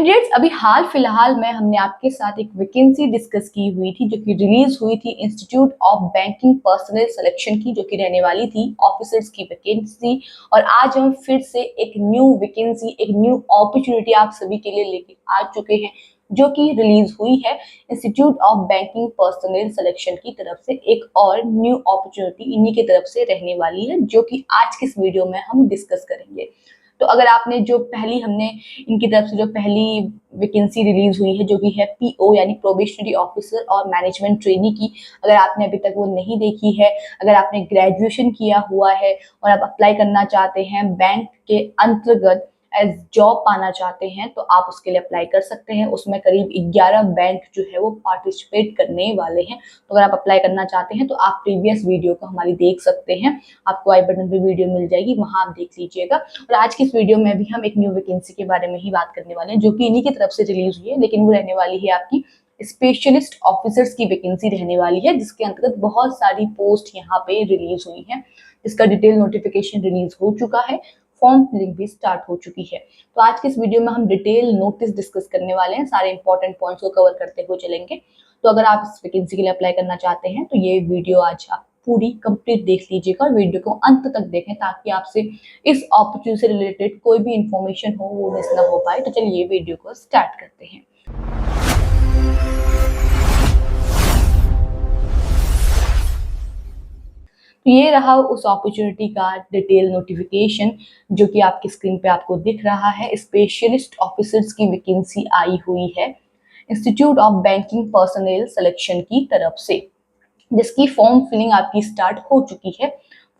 Candidates, अभी हाल फिलहाल में हमने आपके साथ एक वैकेंसी डिस्कस की हुई थी जो कि रिलीज हुई थी institute of banking personal selection की, जो कि रहने वाली थी ऑफिसर्स की वैकेंसी। और आज हम फिर से एक न्यू वैकेंसी, एक न्यू अपॉर्चुनिटी आप सभी के लिए लेके आ चुके हैं, जो कि रिलीज हुई है institute of banking personal selection की तरफ से। एक और न्यू अपॉर्चुनिटी इन्हीं की तरफ से रहने वाली है, जो कि आज के इस वीडियो में हम डिस्कस करेंगे। तो अगर आपने जो पहली हमने इनकी तरफ से जो पहली वैकेंसी रिलीज हुई है, जो कि है पीओ यानी प्रोबेशनरी ऑफिसर और मैनेजमेंट ट्रेनी की, अगर आपने अभी तक वो नहीं देखी है, अगर आपने ग्रेजुएशन किया हुआ है और आप अप्लाई करना चाहते हैं बैंक के अंतर्गत एज जॉब पाना चाहते हैं, तो आप उसके लिए अप्लाई कर सकते हैं। उसमें करीब 11 बैंक जो है वो पार्टिसिपेट करने वाले हैं। तो अगर आप अप्लाई करना चाहते हैं तो आप प्रीवियस वीडियो को हमारी देख सकते हैं, आपको आई बटन पे वीडियो मिल जाएगी, वहां आप देख लीजिएगा। और आज की इस वीडियो में भी हम एक न्यू वैकेंसी के बारे में ही बात करने वाले हैं, जो कि इन्हीं की तरफ से रिलीज हुई है, लेकिन वो रहने वाली है आपकी स्पेशलिस्ट ऑफिसर्स की वैकेंसी रहने वाली है, जिसके अंतर्गत बहुत सारी पोस्ट यहाँ पे रिलीज हुई है। इसका डिटेल नोटिफिकेशन रिलीज हो चुका है, फॉर्म फिलिंग भी स्टार्ट हो चुकी है। तो आज के इस वीडियो में हम डिटेल नोटिस डिस्कस करने वाले हैं, सारे इंपॉर्टेंट पॉइंट्स को कवर करते हुए चलेंगे। तो अगर आप इस वैकेंसी के लिए अप्लाई करना चाहते हैं तो ये वीडियो आज आप पूरी कंप्लीट देख लीजिएगा और वीडियो को अंत तक देखें, ताकि आपसे इस अपॉर्चुनिटी से रिलेटेड कोई भी इंफॉर्मेशन हो वो मिस ना हो पाए। तो चलिए वीडियो को स्टार्ट करते हैं। तो ये रहा उस अपॉर्चुनिटी का डिटेल नोटिफिकेशन, जो कि आपकी स्क्रीन पे आपको दिख रहा है। स्पेशलिस्ट ऑफिसर्स की वैकेंसी आई हुई है institute of banking personal selection की तरफ से, जिसकी फॉर्म फिलिंग आपकी स्टार्ट हो चुकी है।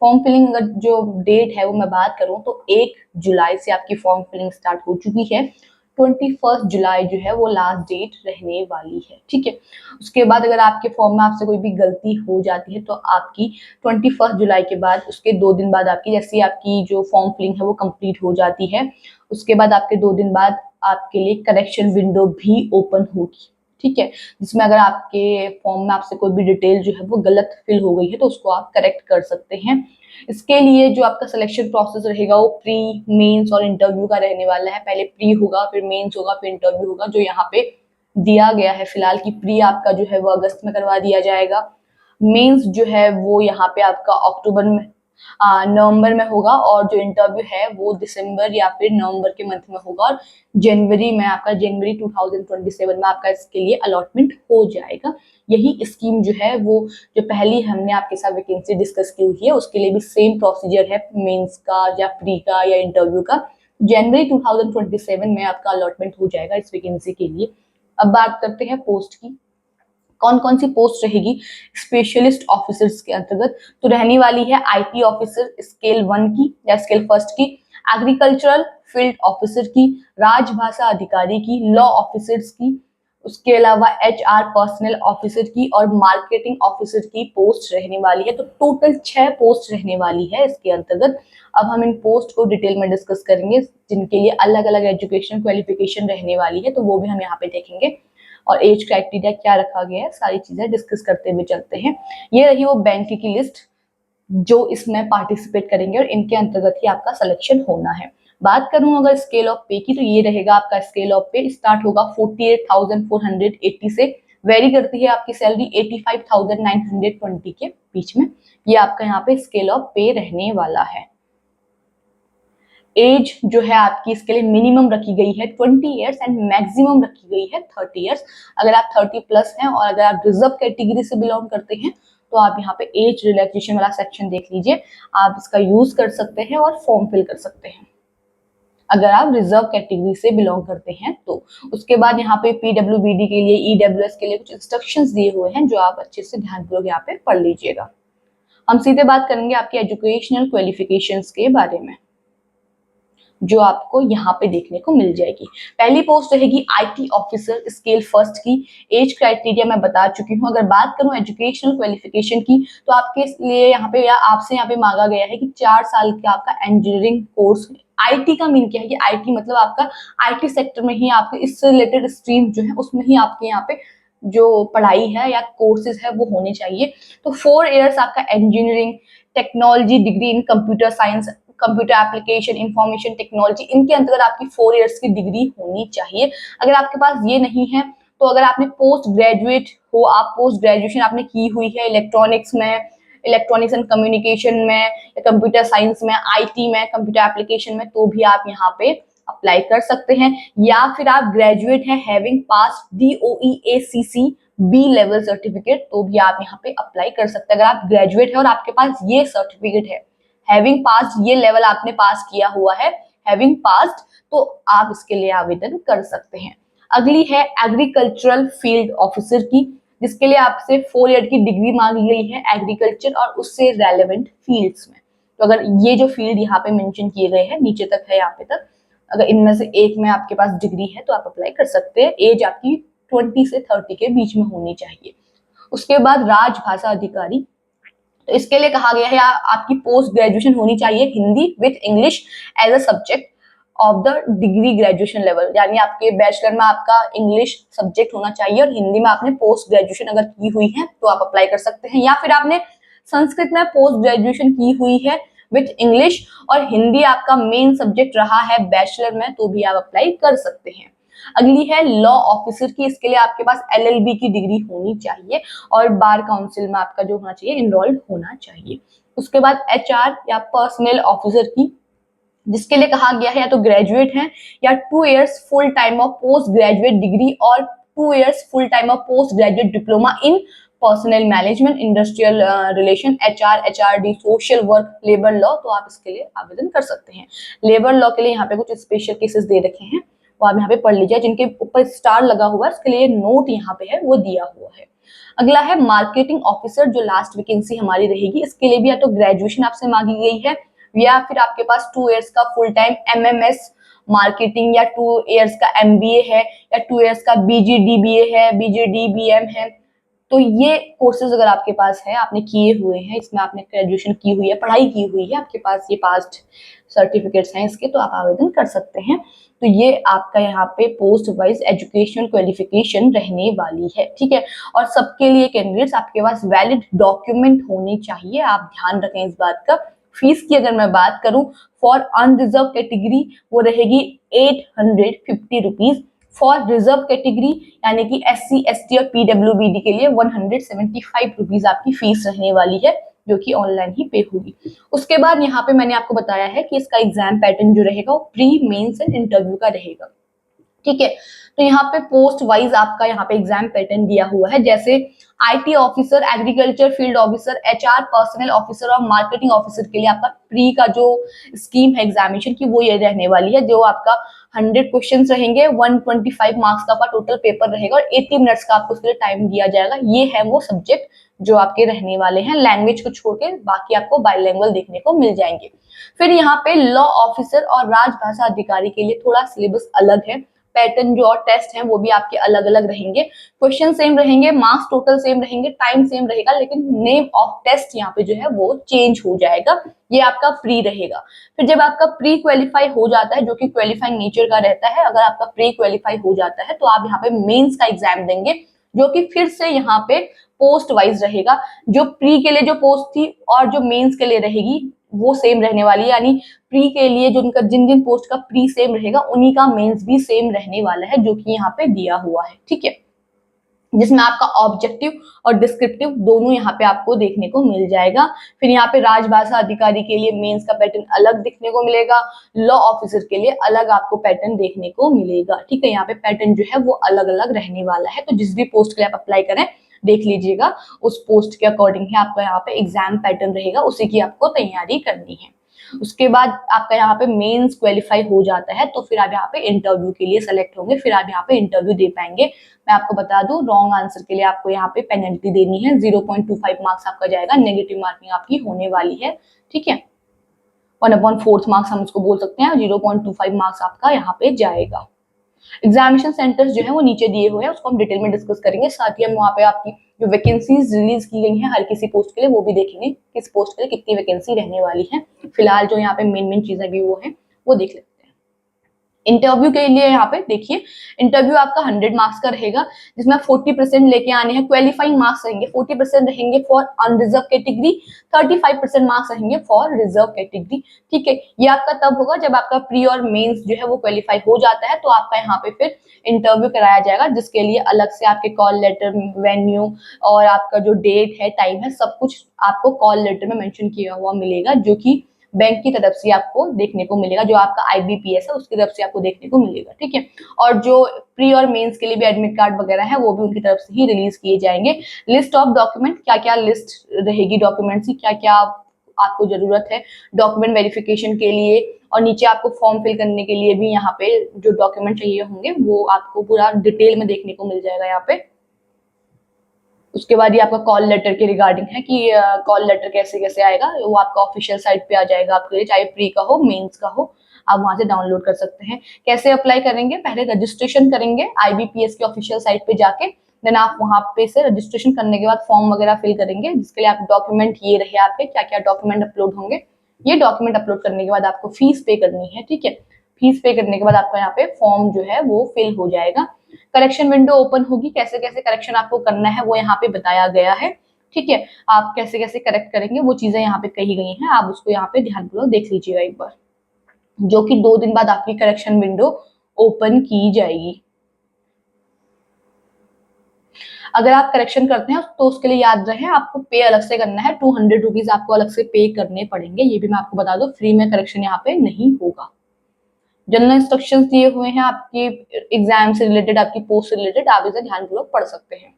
फॉर्म फिलिंग अगर जो डेट है वो मैं बात करूं तो 1 जुलाई से आपकी फॉर्म फिलिंग स्टार्ट हो चुकी है। 21 जुलाई जो है वो लास्ट डेट रहने वाली है, ठीक है। उसके बाद अगर आपके फॉर्म में आपसे कोई भी गलती हो जाती है तो आपकी 21 जुलाई के बाद, उसके 2 दिन बाद आपकी, जैसे आपकी जो फॉर्म फिलिंग है वो कंप्लीट हो जाती है, उसके बाद आपके 2 दिन बाद आपके लिए करेक्शन विंडो भी ओपन होगी, ठीक है। जिसमें अगर आपके फॉर्म में आपसे कोई भी डिटेल जो है वो गलत फिल हो गई है तो उसको आप करेक्ट कर सकते हैं। इसके लिए जो आपका सिलेक्शन प्रोसेस रहेगा वो प्री, मेंस और इंटरव्यू का रहने वाला है। पहले प्री होगा, फिर मेंस होगा, फिर इंटरव्यू होगा, जो यहाँ पे दिया गया है फिलहाल की प्री आपका जो है वो अगस्त में करवा दिया जाएगा। मेंस जो है वो यहाँ पे आपका अक्टूबर में, नवंबर में होगा, और जो इंटरव्यू है वो दिसंबर या फिर नवंबर के मंथ में होगा, और जनवरी में आपका, जनवरी 2027 में आपका इसके लिए अलॉटमेंट हो जाएगा। यही स्कीम जो है वो, जो पहली हमने आपके साथ वैकेंसी डिस्कस की हुई है, उसके लिए भी सेम प्रोसीजर है, मेंस का या प्री का या इंटरव्यू का। जनवरी 2027 में आपका अलॉटमेंट हो जाएगा इस वैकेंसी के लिए। अब बात करते हैं पोस्ट की, कौन कौन सी पोस्ट रहेगी स्पेशलिस्ट ऑफिसर्स के अंतर्गत। तो रहने वाली है आईटी ऑफिसर स्केल 1 की या स्केल फर्स्ट की, एग्रीकल्चरल फील्ड ऑफिसर की, राजभाषा अधिकारी की, लॉ ऑफिसर्स की, उसके अलावा एचआर पर्सनल ऑफिसर की और मार्केटिंग ऑफिसर की पोस्ट रहने वाली है। तो टोटल 6 पोस्ट रहने वाली है इसके अंतर्गत। अब हम इन पोस्ट को डिटेल में डिस्कस करेंगे, जिनके लिए अलग अलग एजुकेशन क्वालिफिकेशन रहने वाली है, तो वो भी हम यहाँ पे देखेंगे, और एज क्राइटेरिया क्या रखा गया है, सारी चीजें डिस्कस करते हुए चलते हैं। ये रही वो बैंक की लिस्ट जो इसमें पार्टिसिपेट करेंगे और इनके अंतर्गत ही आपका सिलेक्शन होना है। बात करूं अगर स्केल ऑफ पे की, तो ये रहेगा आपका स्केल ऑफ पे, स्टार्ट होगा 48,480 से, वेरी करती है आपकी सैलरी 85,920 के बीच में। ये आपका यहाँ पे स्केल ऑफ पे रहने वाला है। एज जो है आपकी इसके लिए मिनिमम रखी गई है 20 इयर्स एंड मैक्सिमम रखी गई है 30 इयर्स। अगर आप 30 प्लस हैं और अगर आप रिजर्व कैटेगरी से बिलोंग करते हैं तो आप यहाँ पे एज रिलैक्सेशन वाला सेक्शन देख लीजिए, आप इसका यूज कर सकते हैं और फॉर्म फिल कर सकते हैं अगर आप रिजर्व कैटेगरी से बिलोंग करते हैं तो। उसके बाद यहाँ पे पीडब्ल्यूबीडी के लिए, ईडब्ल्यूएस के लिए कुछ इंस्ट्रक्शंस दिए हुए हैं, जो आप अच्छे से ध्यानपूर्वक यहाँ पे पढ़ लीजिएगा। हम सीधे बात करेंगे आपके एजुकेशनल क्वालिफिकेशंस के बारे में, जो आपको यहाँ पे देखने को मिल जाएगी। पहली पोस्ट रहेगी आईटी ऑफिसर स्केल फर्स्ट की। एज क्राइटेरिया मैं बता चुकी हूँ। अगर बात करूँ एजुकेशनल क्वालिफिकेशन की, तो आपके लिए यहाँ पे या आपसे यहाँ पे मांगा गया है कि 4 साल का आपका इंजीनियरिंग कोर्स। आईटी का मीन क्या है कि आईटी मतलब आपका आईटी सेक्टर में ही, आपके इससे रिलेटेड स्ट्रीम जो है उसमें ही आपके यहाँ पे जो पढ़ाई है या कोर्सेज है वो होने चाहिए। तो 4 इयर्स आपका engineering, technology degree in computer science, computer application, information technology, इनके अंतर्गत आपकी 4 इयर्स की डिग्री होनी चाहिए। अगर आपके पास ये नहीं है तो अगर आपने पोस्ट ग्रेजुएट हो, आप पोस्ट ग्रेजुएशन आपने की हुई है इलेक्ट्रॉनिक्स में, इलेक्ट्रॉनिक्स एंड कम्युनिकेशन में, या कंप्यूटर साइंस में, आईटी में, कंप्यूटर एप्लीकेशन में, तो भी आप यहाँ पे अप्लाई कर सकते हैं। या फिर आप ग्रेजुएट हैं हैविंग पास DOE-ACC बी लेवल सर्टिफिकेट, तो भी आप यहाँ पे अप्लाई कर सकते हैं। अगर आप ग्रेजुएट है और आपके पास ये सर्टिफिकेट है, हैविंग पास, ये लेवल आपने पास किया हुआ है, हैविंग पास्ड, तो आप इसके लिए आवेदन कर सकते हैं। अगली है एग्रीकल्चरल फील्ड ऑफिसर की, जिसके लिए आपसे 4 ईयर की डिग्री मांगी गई है एग्रीकल्चर और उससे रेलेवेंट फील्ड्स में। तो अगर ये जो फील्ड यहाँ पे मेंशन किए गए हैं, नीचे तक है यहाँ पे तक, अगर इनमें से एक में आपके पास डिग्री है तो आप अप्लाई कर सकते हैं। एज आपकी 20 से 30 के बीच में होनी चाहिए। उसके बाद राजभाषा अधिकारी, तो इसके लिए कहा गया है आपकी पोस्ट ग्रेजुएशन होनी चाहिए Hindi with English as a subject of the degree graduation level, यानी आपके बैचलर में आपका इंग्लिश सब्जेक्ट होना चाहिए और हिंदी में आपने पोस्ट ग्रेजुएशन अगर की हुई है तो आप अप्लाई कर सकते हैं। या फिर आपने संस्कृत में पोस्ट ग्रेजुएशन की हुई है विथ इंग्लिश और हिंदी आपका मेन सब्जेक्ट रहा है बैचलर में, तो भी आप अप्लाई कर सकते हैं। अगली है लॉ ऑफिसर की, इसके लिए आपके पास LLB की डिग्री होनी चाहिए और बार काउंसिल में आपका जो होना चाहिए इनरोल्ड होना चाहिए। उसके बाद HR या पर्सनल ऑफिसर की, जिसके लिए कहा गया है या तो ग्रेजुएट है या 2 years full time of post graduate degree और 2 years full time of post graduate diploma in personal management, industrial relation, HR, HRD, social work, labour law, तो आप इसके लिए आवेदन कर सकते हैं। लेबर लॉ के लिए यहाँ पे कुछ स्पेशल केसेस दे रखे हैं, वो आप यहाँ पे पढ़ लीजिए, जिनके ऊपर स्टार लगा हुआ है उसके लिए नोट यहाँ पे है वो दिया हुआ है। अगला है मार्केटिंग ऑफिसर, जो लास्ट वैकेंसी हमारी रहेगी, इसके लिए भी या तो ग्रेजुएशन आपसे मांगी गई है या फिर आपके पास 2 इयर्स का फुल टाइम MMS मार्केटिंग या 2 इयर्स का MBA है या 2 इयर्स का BGDBA है, BGDBM है। तो ये कोर्सेज अगर आपके पास है, आपने किए हुए हैं, इसमें आपने ग्रेजुएशन की हुई है, पढ़ाई की हुई है, आपके पास ये पास्ट सर्टिफिकेट्स हैं इसके, तो आप आवेदन कर सकते हैं। तो ये आपका यहाँ पे पोस्ट वाइज एजुकेशनल क्वालिफिकेशन रहने वाली है, ठीक है। और सबके लिए कैंडिडेट्स आपके पास वैलिड डॉक्यूमेंट होने चाहिए, आप ध्यान रखें इस बात का। फीस की अगर मैं बात करूं फॉर अनरिजर्व कैटेगरी वो रहेगी 850 रुपीज, फॉर रिजर्व कैटेगरी यानी कि SC, ST और PWBD के लिए 175 रुपीज आपकी फीस रहने वाली है, जो कि ऑनलाइन ही पे होगी। उसके बाद यहाँ पे मैंने आपको बताया है कि इसका एग्जाम पैटर्न जो रहेगा वो प्री, मेंस एंड इंटरव्यू का रहेगा, ठीक है। तो यहाँ पे पोस्ट वाइज आपका यहाँ पे एग्जाम पैटर्न दिया हुआ है, जैसे IT officer, agriculture field officer, HR personal officer और मार्केटिंग ऑफिसर के लिए आपका प्री का जो स्कीम है एग्जामिनेशन की वो ये रहने वाली है, जो आपका 100 क्वेश्चंस रहेंगे, 125 मार्क्स का आपका टोटल पेपर रहेगा और 80 मिनट्स का आपको उसके लिए टाइम दिया जाएगा। ये है वो सब्जेक्ट जो आपके रहने वाले हैं, लैंग्वेज को छोड़ के बाकी आपको बाइलिंगुअल देखने को मिल जाएंगे। फिर यहाँ पे लॉ ऑफिसर और राजभाषा अधिकारी के लिए थोड़ा सिलेबस अलग है, पैटर्न जो और टेस्ट हैं वो भी आपके अलग अलग रहेंगे, क्वेश्चन सेम रहेंगे, मार्क्स टोटल सेम रहेंगे, टाइम सेम रहेगा, लेकिन नेम ऑफ टेस्ट यहाँ पे जो है वो चेंज हो जाएगा। ये आपका प्री रहेगा। फिर जब आपका प्री क्वालिफाई हो जाता है, जो कि क्वालिफाइंग नेचर का रहता है, अगर आपका प्री क्वालिफाई हो जाता है तो आप यहाँ पे मेंस का एग्जाम देंगे, जो कि फिर से यहाँ पे पोस्ट वाइज रहेगा। जो प्री के लिए जो पोस्ट थी और जो मेंस के लिए रहेगी वो सेम रहने वाली है, यानी प्री के लिए जो उनका जिन जिन पोस्ट का प्री सेम रहेगा उन्हीं का मेंस भी सेम रहने वाला है, जो कि यहाँ पे दिया हुआ है, ठीक है, जिसमें आपका ऑब्जेक्टिव और डिस्क्रिप्टिव दोनों यहाँ पे आपको देखने को मिल जाएगा। फिर यहाँ पे राजभाषा अधिकारी के लिए मेंस का पैटर्न अलग देखने को मिलेगा, लॉ ऑफिसर के लिए अलग आपको पैटर्न देखने को मिलेगा, ठीक है। यहाँ पे पैटर्न जो है वो अलग अलग रहने वाला है, तो जिस भी पोस्ट के लिए आप अप्लाई करें देख लीजिएगा, उस पोस्ट के अकॉर्डिंग ही आपका यहाँ पे एग्जाम पैटर्न रहेगा, उसी की आपको तैयारी करनी है। उसके बाद आपका यहाँ पे मेंस क्वालिफाई हो जाता है तो फिर आप यहाँ पे इंटरव्यू के लिए सेलेक्ट होंगे, फिर आप यहाँ पे इंटरव्यू दे पाएंगे। मैं आपको बता दूं रॉन्ग आंसर के लिए आपको यहाँ पे पेनल्टी देनी है, 0.25 मार्क्स आपका जाएगा, नेगेटिव मार्किंग आपकी होने वाली है, ठीक है। 1/4 मार्क्स हम उसको बोल सकते हैं, 0.25 मार्क्स आपका यहाँ पे जाएगा। एग्जामिनेशन सेंटर्स जो है वो नीचे दिए हुए हैं, उसको हम डिटेल में डिस्कस करेंगे, साथ ही हम वहाँ पे आपकी जो वैकेंसीज रिलीज की गई हैं हर किसी पोस्ट के लिए वो भी देखेंगे, किस पोस्ट के लिए कितनी वैकेंसी रहने वाली है। फिलहाल जो यहाँ पे मेन चीजें भी वो है वो देख लेते हैं। इंटरव्यू के लिए यहाँ पे देखिए, इंटरव्यू आपका 100 मार्क्स का रहेगा, जिसमें 40% लेके आने हैं। क्वालिफाइंग मार्क्स रहेंगे 40% रहेंगे फॉर अनरिजर्व कैटेगरी, 35% मार्क्स रहेंगे फॉर रिजर्व कैटेगरी। ठीक है, ये आपका तब होगा जब आपका प्री और मेंस जो है वो क्वालिफाई हो जाता है, तो आपका यहाँ पे फिर इंटरव्यू कराया जाएगा, जिसके लिए अलग से आपके कॉल लेटर, वेन्यू और आपका जो डेट है, टाइम है, सब कुछ आपको कॉल लेटर में मेंशन किया हुआ मिलेगा, जो कि बैंक की तरफ से आपको देखने को मिलेगा, जो आपका आईबीपीएस है उसकी तरफ से आपको देखने को मिलेगा। ठीक है, और जो प्री और मेंस के लिए भी एडमिट कार्ड वगैरह है वो भी उनकी तरफ से ही रिलीज किए जाएंगे। लिस्ट ऑफ डॉक्यूमेंट, क्या क्या लिस्ट रहेगी डॉक्यूमेंट्स की, क्या क्या आपको जरूरत है डॉक्यूमेंट वेरिफिकेशन के लिए, और नीचे आपको फॉर्म फिल करने के लिए भी यहाँ पे जो डॉक्यूमेंट चाहिए होंगे वो आपको पूरा डिटेल में देखने को मिल जाएगा यहाँ पे। उसके बाद ये आपका कॉल लेटर के रिगार्डिंग है कि कॉल लेटर कैसे कैसे आएगा, वो आपका ऑफिशियल साइट पे आ जाएगा आपके लिए, चाहे प्री का हो मेंस का हो, आप वहां से डाउनलोड कर सकते हैं। कैसे अप्लाई करेंगे, पहले रजिस्ट्रेशन करेंगे आईबीपीएस के ऑफिशियल साइट पे जाके, देन आप वहां पे से रजिस्ट्रेशन करने के बाद फॉर्म वगैरह फिल करेंगे, जिसके लिए आप डॉक्यूमेंट ये रहे आपके, क्या क्या डॉक्यूमेंट अपलोड होंगे। ये डॉक्यूमेंट अपलोड करने के बाद आपको फीस पे करनी है। ठीक है, फीस पे करने के बाद आपका यहाँ पे फॉर्म जो है वो फिल हो जाएगा। करेक्शन विंडो ओपन होगी, कैसे कैसे करेक्शन आपको करना है वो यहाँ पे बताया गया है। ठीक है, आप कैसे कैसे करेक्ट करेंगे वो चीजें यहाँ पे कही गई हैं, आप उसको यहाँ पे ध्यानपूर्वक देख लीजिएगा एक बार, जो कि 2 दिन बाद आपकी करेक्शन विंडो ओपन की जाएगी। अगर आप करेक्शन करते हैं तो उसके लिए याद रहे आपको पे अलग से करना है, 200 रुपीज आपको अलग से पे करने पड़ेंगे। ये भी मैं आपको बता दूं, फ्री में करेक्शन यहाँ पे नहीं होगा। जनरल इंस्ट्रक्शंस दिए हुए हैं आपके एग्जाम से रिलेटेड, आपकी पोस्ट से रिलेटेड, आप इसे ध्यानपूर्वक पढ़ सकते हैं।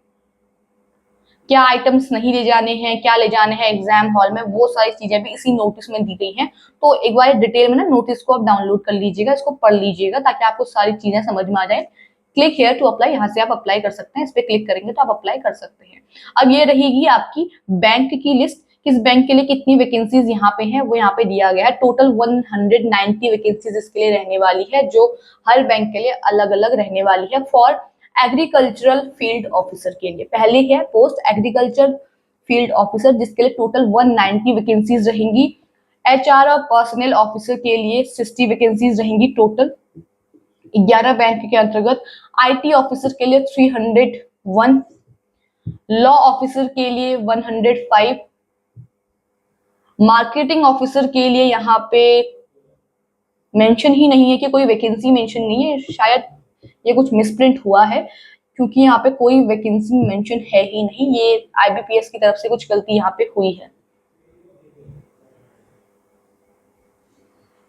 क्या आइटम्स नहीं ले जाने हैं, क्या ले जाने हैं एग्जाम हॉल में, वो सारी चीजें भी इसी नोटिस में दी गई हैं। तो एक बार डिटेल में ना नोटिस को आप डाउनलोड कर लीजिएगा, इसको पढ़ लीजिएगा, ताकि आपको सारी चीजें समझ में आ जाए। क्लिक हेयर टू अप्लाई, यहाँ से आप अप्लाई कर सकते हैं, इस पे क्लिक करेंगे तो आप अप्लाई कर सकते हैं। अब ये रहेगी आपकी बैंक की लिस्ट, किस बैंक के लिए कितनी वैकेंसीज यहाँ पे हैं वो यहाँ पे दिया गया है। टोटल 190 वैकेंसीज इसके लिए रहने वाली है, जो हर बैंक के लिए अलग अलग रहने वाली है। फॉर एग्रीकल्चरल फील्ड ऑफिसर के लिए पहले है पोस्ट एग्रीकल्चर फील्ड ऑफिसर, जिसके लिए टोटल 190 वैकेंसीज रहेंगी। एचआर और पर्सनल ऑफिसर के लिए 60 वैकेंसीज रहेंगी टोटल 11 बैंक के अंतर्गत। आईटी ऑफिसर के लिए 301, लॉ ऑफिसर के लिए 105, मार्केटिंग ऑफिसर के लिए यहाँ पे मेंशन ही नहीं है कि कोई वैकेंसी मेंशन नहीं है, शायद ये कुछ मिसप्रिंट हुआ है, क्योंकि यहाँ पे कोई वैकेंसी मेंशन है ही नहीं, ये आईबीपीएस की तरफ से कुछ गलती यहाँ पे हुई है।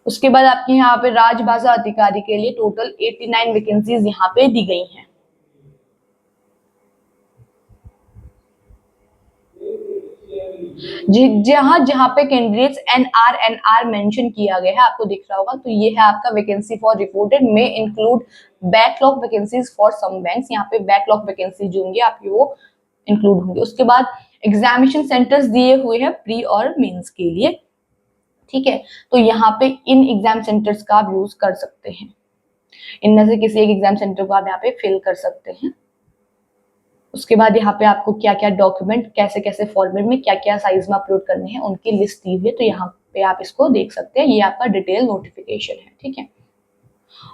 उसके बाद आपके यहाँ पे राजभाषा अधिकारी के लिए टोटल 89 वैकेंसीज यहाँ पे दी गई हैं। जहां जहां पे कैंडिडेट्स एनआर मेंशन किया गया है, आपको दिख रहा होगा, तो ये है आपका वैकेंसी फॉर रिपोर्टेड में include backlog vacancies for some banks. यहाँ पे बैकलॉग वैकेंसीज जो होंगी आपकी वो इंक्लूड होंगे। उसके बाद एग्जामिनेशन सेंटर्स दिए हुए हैं प्री और मेंस के लिए। ठीक है, तो यहाँ पे इन एग्जाम सेंटर्स का आप यूज कर सकते हैं, इनमें से किसी एक एग्जाम सेंटर को आप यहाँ पे फिल कर सकते हैं। उसके बाद यहाँ पे आपको क्या क्या डॉक्यूमेंट कैसे कैसे फॉर्मेट में क्या क्या साइज में अपलोड करने हैं उनकी लिस्ट दी हुई है, तो यहाँ पे आप इसको देख सकते हैं। ये आपका डिटेल नोटिफिकेशन है। ठीक है,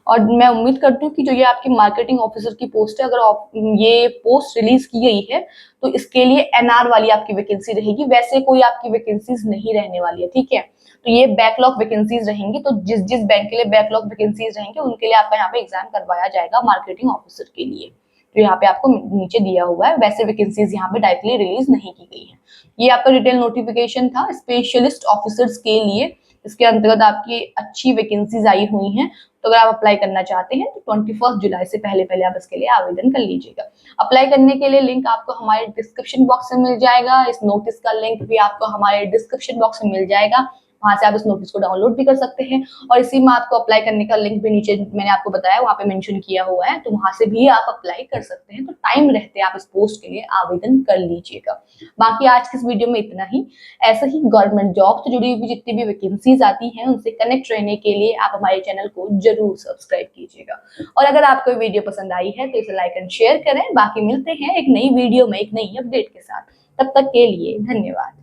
और मैं उम्मीद करती हूँ कि जो ये आपकी मार्केटिंग ऑफिसर की पोस्ट है, अगर ये पोस्ट रिलीज की गई है तो इसके लिए एनआर वाली आपकी वैकेंसी रहेगी, वैसे कोई आपकी वैकेंसीज नहीं रहने वाली है। ठीक है, तो ये बैकलॉग वैकेंसीज रहेंगी, तो जिस जिस बैंक के लिए बैकलॉग वैकेंसीज रहेंगे उनके लिए आपका यहाँ पे एग्जाम करवाया जाएगा मार्केटिंग ऑफिसर के लिए। तो यहाँ पे आपको नीचे दिया हुआ है, वैसे वैकेंसीज यहाँ पे डायरेक्टली रिलीज नहीं की गई है। ये आपका डिटेल नोटिफिकेशन था स्पेशलिस्ट ऑफिसर्स के लिए, इसके अंतर्गत आपकी अच्छी वैकेंसीज आई हुई हैं। तो अगर आप अप्लाई करना चाहते हैं तो 21 जुलाई से पहले पहले आप इसके लिए आवेदन कर लीजिएगा। अप्लाई करने के लिए लिंक आपको हमारे डिस्क्रिप्शन बॉक्स में मिल जाएगा, इस नोटिस का लिंक भी आपको हमारे डिस्क्रिप्शन बॉक्स में मिल जाएगा, वहां से आप इस नोटिस को डाउनलोड भी कर सकते हैं। और इसी में आपको अप्लाई करने का लिंक भी नीचे मैंने आपको बताया वहां पे मेंशन किया हुआ है, तो वहां से भी आप अप्लाई कर सकते हैं। तो टाइम रहते आप इस पोस्ट के लिए आवेदन कर लीजिएगा। बाकी आज की इस वीडियो में इतना ही। ऐसे ही गवर्नमेंट जॉब से जुड़ी हुई जितनी भी वैकेंसीज आती हैं उनसे कनेक्ट रहने के लिए आप हमारे चैनल को जरूर सब्सक्राइब कीजिएगा। और अगर आपको वीडियो पसंद आई है तो इसे लाइक एंड शेयर करें। बाकी मिलते हैं एक नई वीडियो में एक नई अपडेट के साथ, तब तक के लिए धन्यवाद।